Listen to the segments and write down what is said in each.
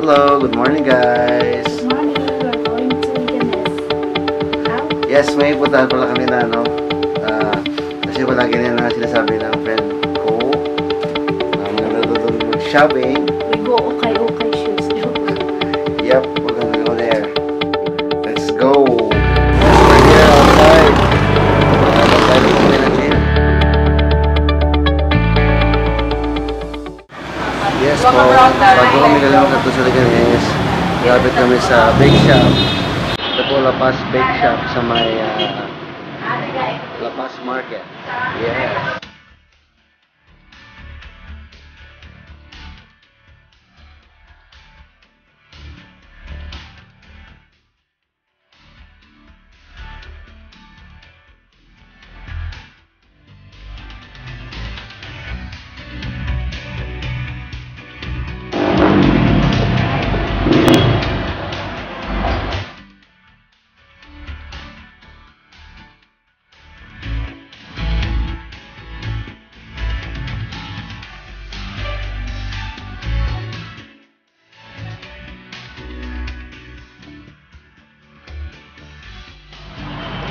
Hello, good morning guys. Good morning, we're going to Ganes. How? Yes, may puntahan pala kami na kasi wala ganyan na sinasabi ng friend ko na maganda doon mag-shopping. We go okay shoes. Yep, we're gonna go there. Let's go. We're here outside. Outside of the gym. Yes po, bago kami galaw na sa Ganes, lapit kami sa bake shop. Ito po, La Paz Bake Shop sa may La Paz Market. Yes.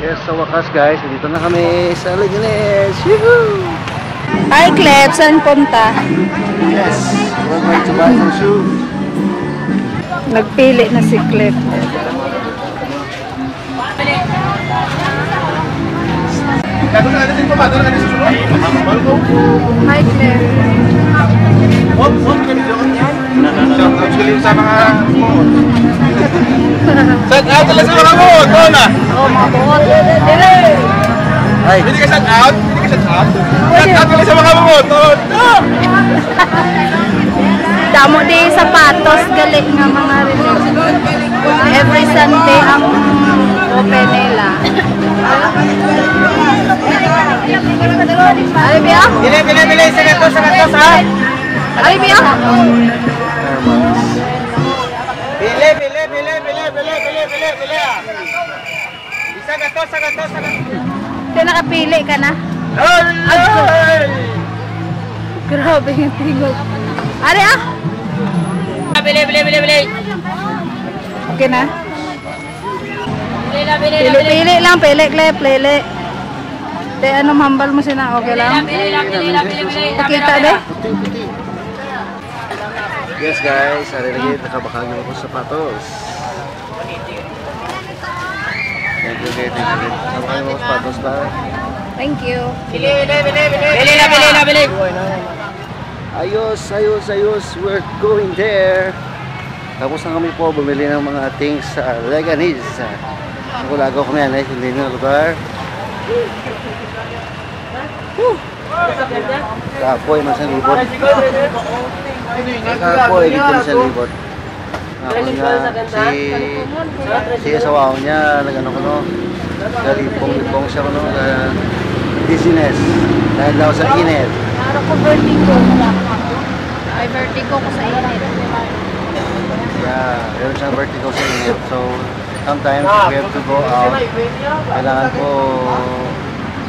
Yes, sa wakas guys, dito na kami sa Ganes. Woohoo! Hi, Cleb. Saan punta? Yes, we're going to buy some shoes. Nagpili na si Cleb. Hi, Cleb. Sa mga shout out talaga sa mga buhot, na. Oh, mga buhot. Dili. Ay, Hindi ka shout out? Hindi ka shout out? Shout out ka sa mga buhot. Damo di sapatos galing nga mga release. Every Sunday ang open nila. Ay, Bia? Bili. Sa gatos, ha? Ay, Bia? Bili. Sa gatos. Hindi nakapili ka na? Grabe yung tingog. Ari ah! Bili. Okay na? Pili lang, pili. De, ano, mambal mo sila, okay lang? Pakita de? yes guys, hari lagi nakabakal ng ako sapatos. Thank you guys, nakabakal ng ako sapatos ba? Thank you. Bili. Ayos, we're going there. Tapos na kami po bumili ng mga things sa Leganese. Nagulagaw kami yan, hindi na lugar. Kapoy man sa libot. Kapoy dito man sa libot. Ako nga, si asawa niya, nagano ko no, galipong siya ko no, dizziness. Dahil daw sa init. Parang ko vertigo. Ay, vertigo ko sa init. Yeah, meron siyang vertigo sa init. So, sometimes we have to go out. Kailangan ko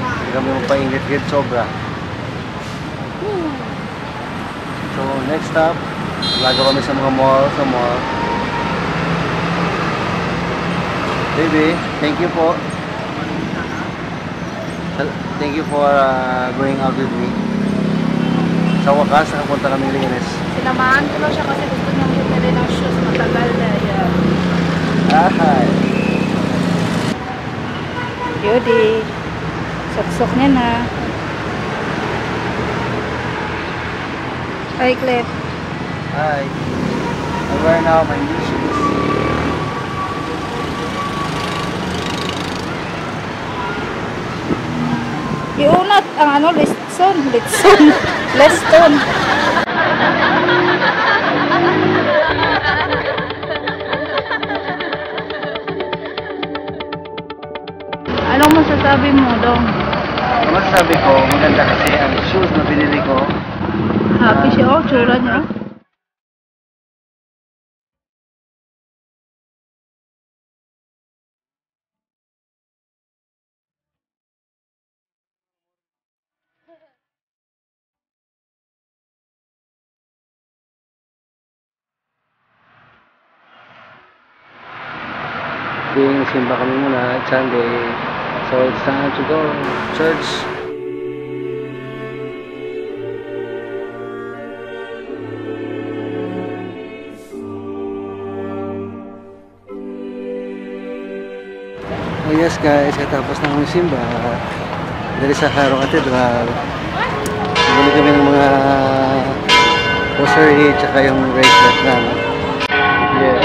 hindi kami magpainit kahit sobra. So, next stop, lagaw kami sa mga mall, Baby, thank you po. Thank you for going out with me. Sa wakas, nakapunta kami ng Ganes. Sinamahan ko lang siya kasi gusto niyang bumili ng shoes. Matagal na yan. Hi. Yodi. Sok-sok niya na. Hi, Clef. Hi. I wear now my new shoes. Iunat ang ano, Liston. Anong masasabi mo, Dong? Ang masasabi ko, maganda kasi ang shoes na binili ko. Happy siya, oh, tsura niya. Wednesday, simba kami muna at Sunday. So it's time to go church. Oh yes guys, katapos na kami simba dali sa Haro Cathedral. Bili kami ng mga rosary tsaka yung bracelet na yeah.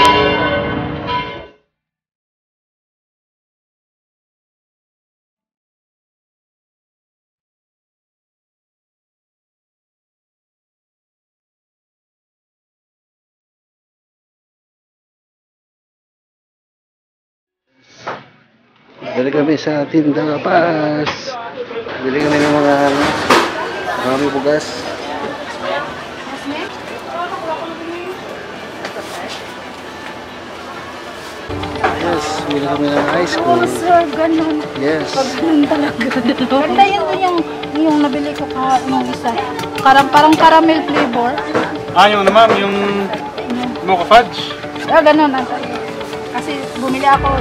Bili kami sa Tinda La Paz. Bili kami ng mga marami bugas. Yes, bili kami ng ice cream. Oh, sir, ganun. Yes. Pag ganun talaga. Ganda yung nabili ko yung isa. Parang caramel flavor. Yung ano ma'am, yung mocha fudge. Ganun. Kasi bumili ako